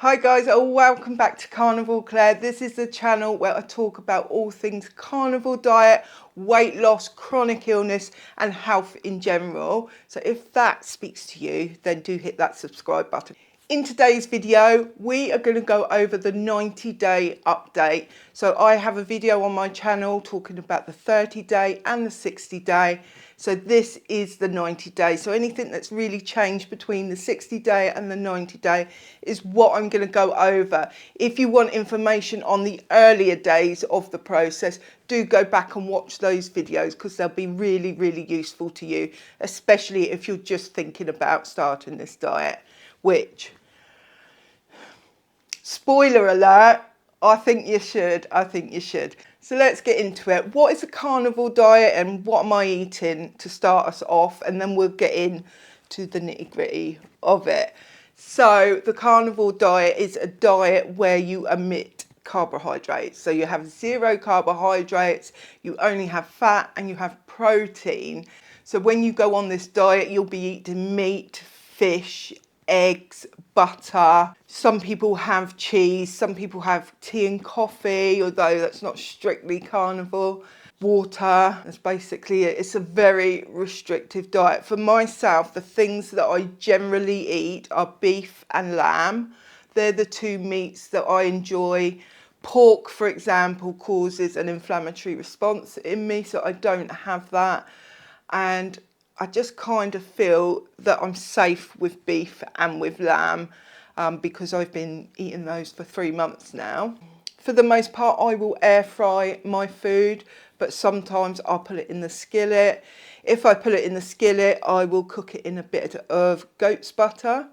Hi guys, and welcome back to Carnivoreclaire. This is the channel where I talk about all things carnivore diet, weight loss, chronic illness and health in general. So if that speaks to you, then do hit that subscribe button. In today's video, we are going to go over the 90-day update. So I have a video on my channel talking about the 30-day and the 60-day. So this is the 90-day. So anything that's really changed between the 60-day and the 90-day is what I'm going to go over. If you want information on the earlier days of the process, do go back and watch those videos because they'll be really, really useful to you, especially if you're just thinking about starting this diet, which, spoiler alert, I think you should. So let's get into it. What is a carnivore diet and what am I eating to start us off? And then we'll get into the nitty-gritty of it. So the carnivore diet is a diet where you omit carbohydrates. So you have 0 carbohydrates, you only have fat and you have protein. So when you go on this diet, you'll be eating meat, fish, eggs, butter. Some people have cheese, some people have tea and coffee, although that's not strictly carnivore. Water, that's basically it. It's a very restrictive diet. For myself, the things that I generally eat are beef and lamb. They're the two meats that I enjoy. Pork, for example, causes an inflammatory response in me, so I don't have that. And I just kind of feel that I'm safe with beef and with lamb because I've been eating those for 3 months now. For the most part, I will air fry my food, but sometimes I'll put it in the skillet. If I put it in the skillet, I will cook it in a bit of goat's butter.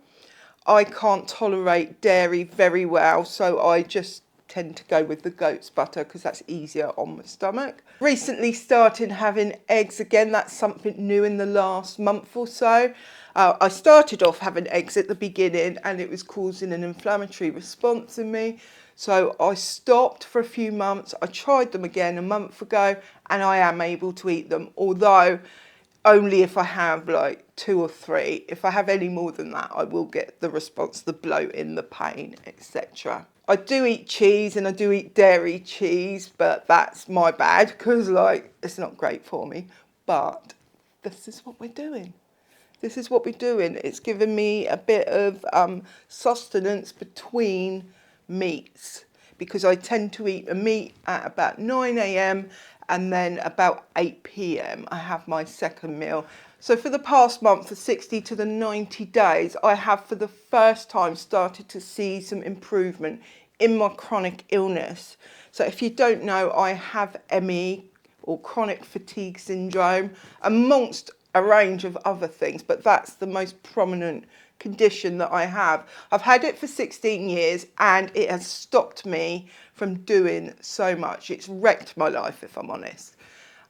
I can't tolerate dairy very well, so I just tend to go with the goat's butter because that's easier on my stomach. Recently started having eggs again. That's something new in the last month or so. I started off having eggs at the beginning and it was causing an inflammatory response in me. So I stopped for a few months. I tried them again a month ago and I am able to eat them, although only if I have like 2 or 3. If I have any more than that, I will get the response, the bloating, the pain, etc. I do eat cheese and I do eat dairy cheese, but that's my bad because like it's not great for me. But this is what we're doing. This is what we're doing. It's given me a bit of sustenance between meats because I tend to eat a meat at about 9 AM and then about 8 PM I have my second meal. So for the past month, the 60 to the 90 days, I have for the first time started to see some improvement in my chronic illness. So if you don't know, I have ME or chronic fatigue syndrome, amongst a range of other things, but that's the most prominent condition that I have. I've had it for 16 years and it has stopped me from doing so much. It's wrecked my life, if I'm honest.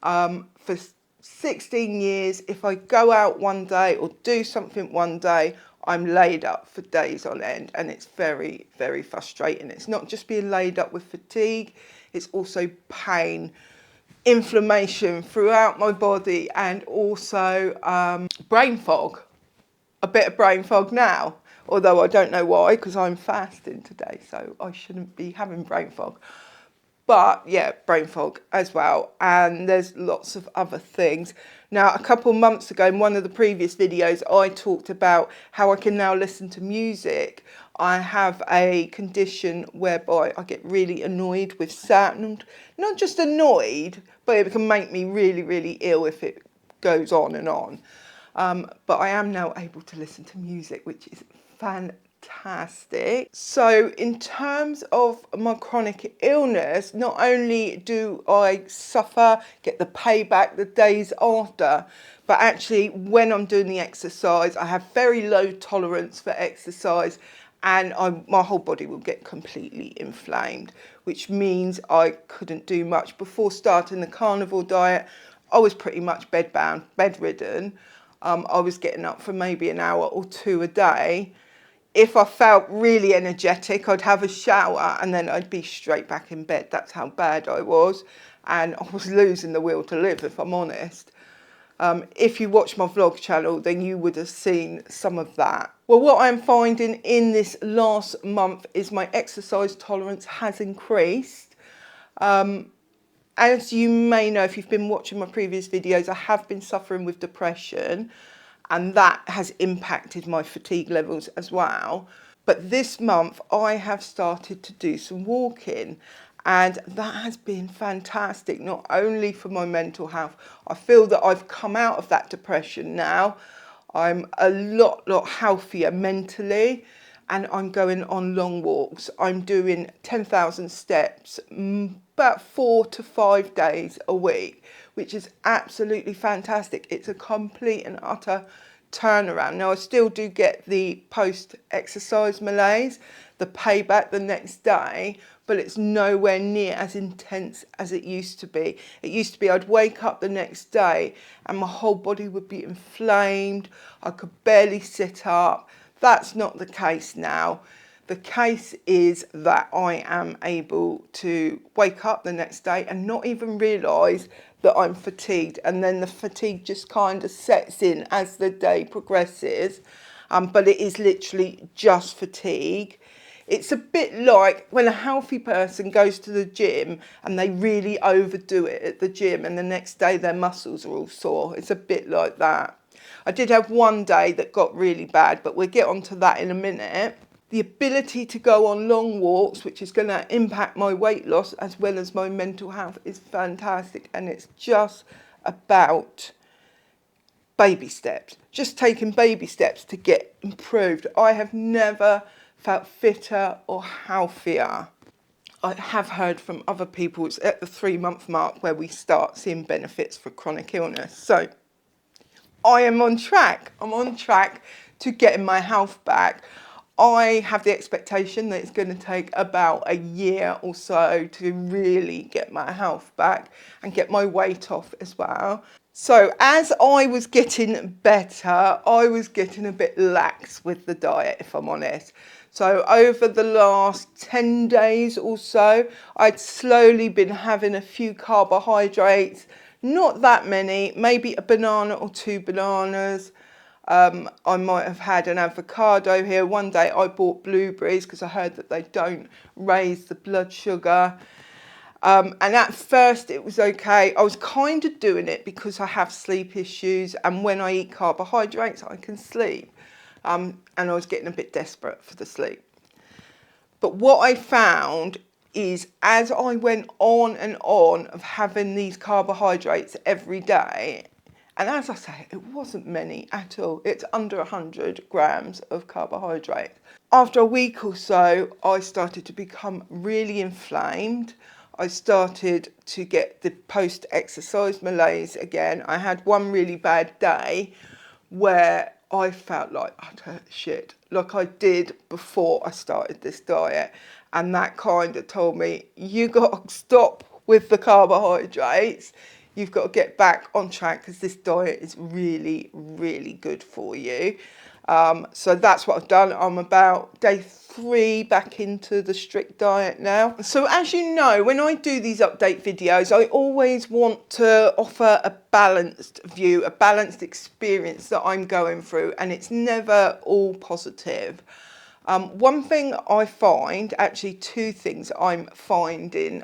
For 16 years, if I go out one day or do something one day, I'm laid up for days on end and it's very, very frustrating. It's not just being laid up with fatigue, it's also pain, inflammation throughout my body and also brain fog. A bit of brain fog now, although I don't know why because I'm fasting today, so I shouldn't be having brain fog. But yeah, brain fog as well, and there's lots of other things. Now, a couple months ago in one of the previous videos, I talked about how I can now listen to music. I have a condition whereby I get really annoyed with sound. Not just annoyed, but it can make me really, really ill if it goes on and on. But I am now able to listen to music, which is fantastic. So in terms of my chronic illness, not only do I suffer, get the payback the days after, but actually when I'm doing the exercise, I have very low tolerance for exercise and my whole body will get completely inflamed, which means I couldn't do much. Before starting the carnivore diet, I was pretty much bedbound, bedridden. I was getting up for maybe an hour or 2 a day. If I felt really energetic, I'd have a shower and then I'd be straight back in bed. That's how bad I was. And I was losing the will to live, if I'm honest. If you watch my vlog channel, then you would have seen some of that. Well, what I'm finding in this last month is my exercise tolerance has increased. As you may know, if you've been watching my previous videos, I have been suffering with depression, and that has impacted my fatigue levels as well. But this month I have started to do some walking, and that has been fantastic, not only for my mental health. I feel that I've come out of that depression now. I'm a lot healthier mentally, and I'm going on long walks. I'm doing 10,000 steps about 4 to 5 days a week, which is absolutely fantastic. It's a complete and utter turnaround. Now, I still do get the post-exercise malaise, the payback the next day, but it's nowhere near as intense as it used to be. It used to be I'd wake up the next day and my whole body would be inflamed. I could barely sit up. That's not the case now. The case is that I am able to wake up the next day and not even realise that I'm fatigued, and then the fatigue just kind of sets in as the day progresses, but it is literally just fatigue. It's a bit like when a healthy person goes to the gym and they really overdo it at the gym and the next day their muscles are all sore. It's a bit like that. I did have one day that got really bad, but we'll get onto that in a minute. The ability to go on long walks, which is going to impact my weight loss as well as my mental health, is fantastic. And it's just about baby steps, just taking baby steps to get improved. I have never felt fitter or healthier. I have heard from other people it's at the 3-month mark where we start seeing benefits for chronic illness. So I am on track. I'm on track to getting my health back. I have the expectation that it's going to take about a year or so to really get my health back and get my weight off as well. So as I was getting better, I was getting a bit lax with the diet, if I'm honest. So over the last 10 days or so, I'd slowly been having a few carbohydrates, not that many, maybe a banana or 2 bananas. I might have had an avocado here. One day I bought blueberries because I heard that they don't raise the blood sugar. And at first it was okay. I was kind of doing it because I have sleep issues, and when I eat carbohydrates I can sleep. And I was getting a bit desperate for the sleep. But what I found is as I went on and on of having these carbohydrates every day, and as I say, it wasn't many at all. It's under 100 grams of carbohydrate. After a week or so, I started to become really inflamed. I started to get the post-exercise malaise again. I had one really bad day where I felt like utter shit, like I did before I started this diet. And that kind of told me, you got to stop with the carbohydrates. You've got to get back on track because this diet is really, really good for you. So that's what I've done. I'm about day 3 back into the strict diet now. So as you know, when I do these update videos, I always want to offer a balanced view, a balanced experience that I'm going through, and it's never all positive. One thing I find, actually 2 things I'm finding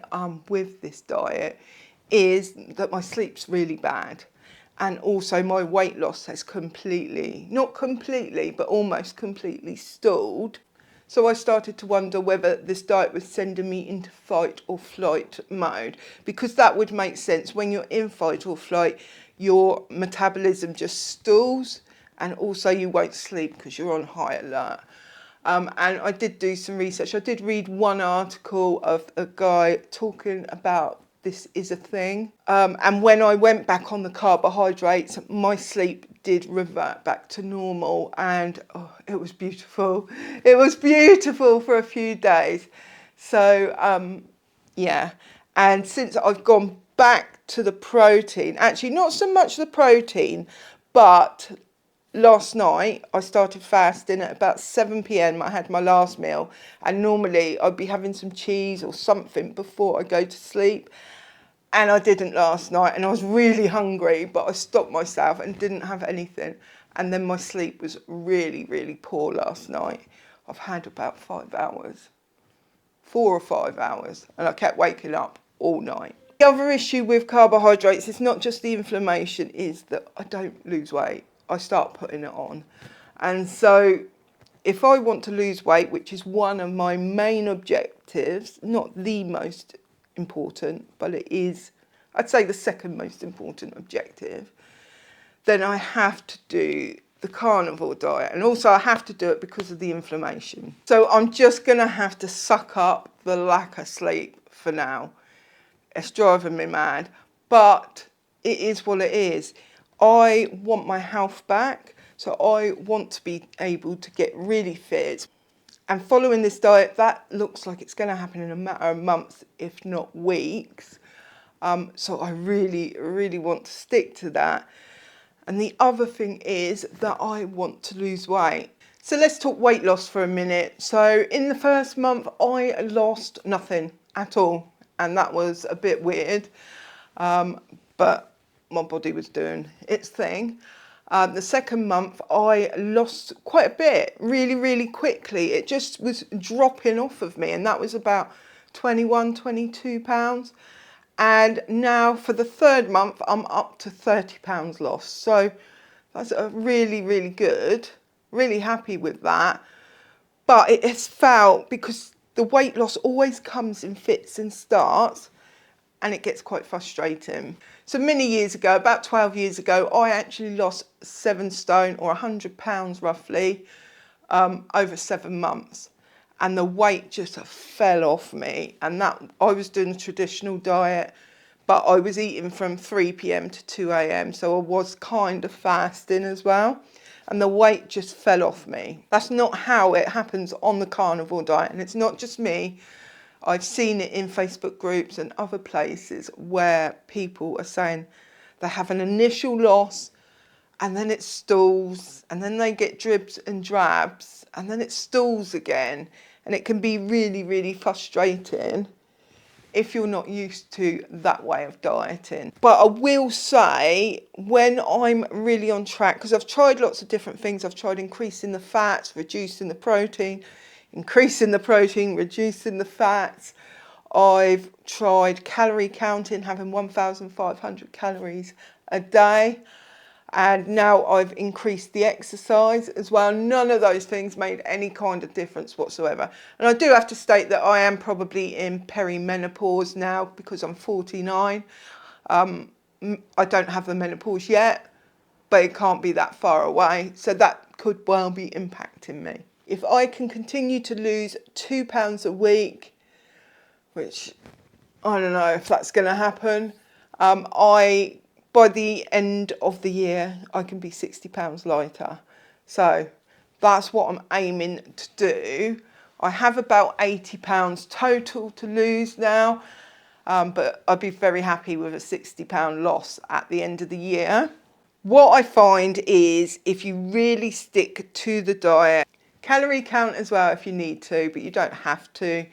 with this diet, is that my sleep's really bad, and also my weight loss has completely, not completely, but almost completely stalled. So I started to wonder whether this diet was sending me into fight or flight mode, because that would make sense. When you're in fight or flight, your metabolism just stalls, and also you won't sleep because you're on high alert. And I did do some research. I did read one article of a guy talking about this is a thing. And when I went back on the carbohydrates, my sleep did revert back to normal, and oh, it was beautiful. It was beautiful for a few days. So, yeah. And since I've gone back to the protein, actually not so much the protein, but last night I started fasting at about 7 p.m. I had my last meal, and normally I'd be having some cheese or something before I go to sleep. And I didn't last night, and I was really hungry, but I stopped myself and didn't have anything. And then my sleep was really, really poor last night. I've had about 5 hours, 4 or 5 hours, and I kept waking up all night. The other issue with carbohydrates, it's not just the inflammation, is that I don't lose weight. I start putting it on. And so if I want to lose weight, which is one of my main objectives, not the most important, but it is, I'd say, the second most important objective, then I have to do the carnivore diet. And also I have to do it because of the inflammation. So I'm just going to have to suck up the lack of sleep for now. It's driving me mad, but it is what it is. I want my health back, so I want to be able to get really fit. And following this diet, that looks like it's going to happen in a matter of months, if not weeks. So I really, really want to stick to that. And the other thing is that I want to lose weight. So let's talk weight loss for a minute. So in the first month, I lost nothing at all. And that was a bit weird, but my body was doing its thing. The second month, I lost quite a bit, really, really quickly. It just was dropping off of me, and that was about 21, 22 pounds. And now for the third month, I'm up to 30 pounds lost. So that's a really, really good, really happy with that. But it has felt, because the weight loss always comes in fits and starts, and it gets quite frustrating. So many years ago, about 12 years ago, I actually lost 7 stone or 100 pounds roughly over 7 months. And the weight just fell off me. And that I was doing a traditional diet, but I was eating from 3 p.m. to 2 a.m. So I was kind of fasting as well. And the weight just fell off me. That's not how it happens on the carnivore diet. And it's not just me. I've seen it in Facebook groups and other places where people are saying they have an initial loss and then it stalls, and then they get dribs and drabs, and then it stalls again. And it can be really, really frustrating if you're not used to that way of dieting. But I will say, when I'm really on track, because I've tried lots of different things. I've tried increasing the fats, reducing the protein, increasing the protein, reducing the fats. I've tried calorie counting, having 1,500 calories a day. And now I've increased the exercise as well. None of those things made any kind of difference whatsoever. And I do have to state that I am probably in perimenopause now because I'm 49. I don't have the menopause yet, but it can't be that far away. So that could well be impacting me. If I can continue to lose 2 pounds a week, which I don't know if that's going to happen, by the end of the year, I can be 60 pounds lighter. So that's what I'm aiming to do. I have about 80 pounds total to lose now, but I'd be very happy with a 60 pound loss at the end of the year. What I find is, if you really stick to the diet, calorie count as well if you need to, but you don't have to.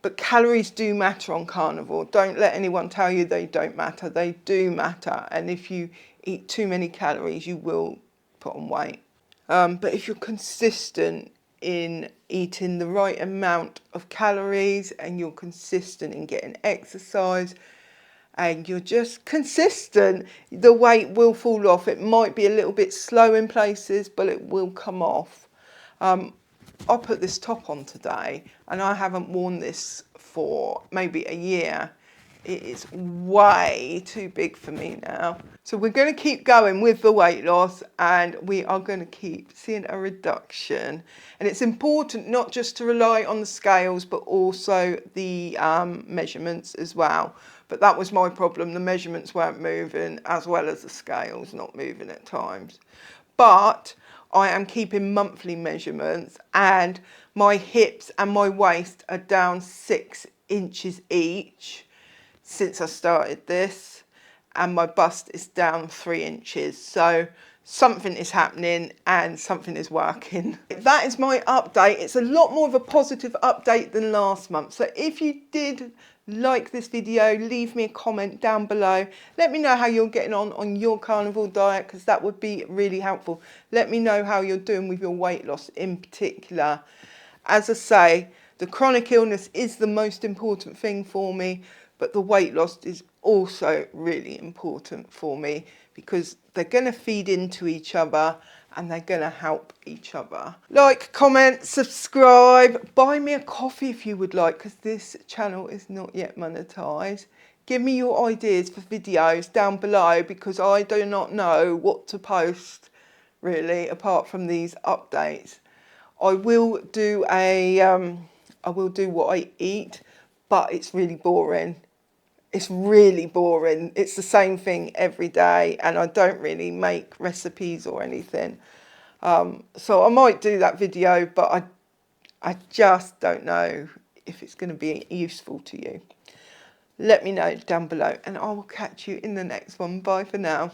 But calories do matter on carnivore. Don't let anyone tell you they don't matter. They do matter. And if you eat too many calories, you will put on weight. But if you're consistent in eating the right amount of calories, and you're consistent in getting exercise, and you're just consistent, the weight will fall off. It might be a little bit slow in places, but it will come off. I put this top on today, and I haven't worn this for maybe a year. It is way too big for me now. So we're going to keep going with the weight loss, and we are going to keep seeing a reduction. And it's important not just to rely on the scales, but also the measurements as well. But that was my problem. The measurements weren't moving, as well as the scales not moving at times. But I am keeping monthly measurements, and my hips and my waist are down 6 inches each since I started this, and my bust is down 3 inches. So something is happening and something is working. That is my update. It's a lot more of a positive update than last month. So if you did like this video, leave me a comment down below. Let me know how you're getting on your carnivore diet, because that would be really helpful. Let me know how you're doing with your weight loss in particular. As I say, the chronic illness is the most important thing for me, but the weight loss is also really important for me, because they're going to feed into each other and they're going to help each other. Like, comment, subscribe, buy me a coffee if you would like, because this channel is not yet monetized. Give me your ideas for videos down below, because I do not know what to post really apart from these updates. I will do what I eat, but it's really boring. It's really boring. It's the same thing every day, and I don't really make recipes or anything. So I might do that video, but I just don't know if it's going to be useful to you. Let me know down below, and I will catch you in the next one. Bye for now.